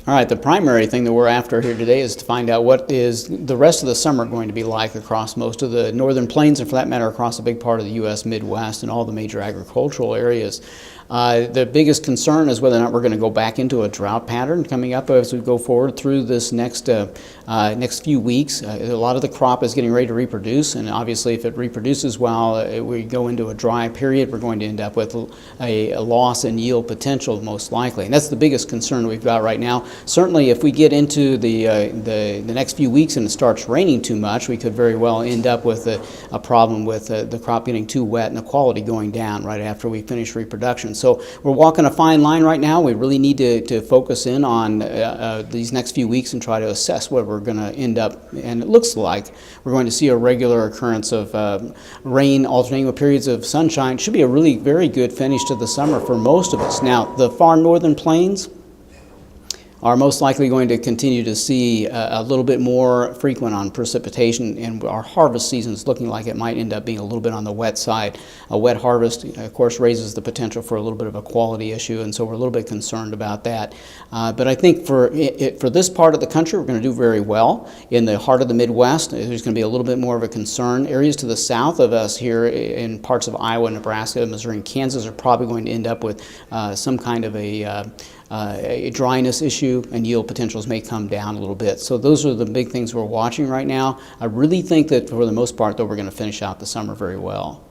All right, the primary thing that we're after here today is to find out what is the rest of the summer going to be like across most of the northern plains, and for that matter across a big part of the U.S. Midwest and all the major agricultural areas. The biggest concern is whether or not we're going to go back into a drought pattern coming up as we go forward through this next few weeks. A lot of the crop is getting ready to reproduce, and obviously if it reproduces while we go into a dry period, we're going to end up with a loss in yield potential most likely. And that's the biggest concern we've got right now. Certainly if we get into the next few weeks and it starts raining too much, we could very well end up with a problem with the crop getting too wet and the quality going down right after we finish reproduction. So we're walking a fine line right now. We really need to focus in on these next few weeks and try to assess where we're going to end up. And it looks like we're going to see a regular occurrence of rain alternating with periods of sunshine. It should be a really very good finish to the summer for most of us. Now, the far northern plains are most likely going to continue to see a little bit more frequent on precipitation, and our harvest season is looking like it might end up being a little bit on the wet side. A wet harvest, of course, raises the potential for a little bit of a quality issue, and so we're a little bit concerned about that. But I think for this part of the country, we're going to do very well. In the heart of the Midwest, there's going to be a little bit more of a concern. Areas to the south of us here in parts of Iowa, Nebraska, Missouri, and Kansas are probably going to end up with some kind of a dryness issue, and yield potentials may come down a little bit. So those are the big things we're watching right now. I really think that for the most part, though, we're going to finish out the summer very well.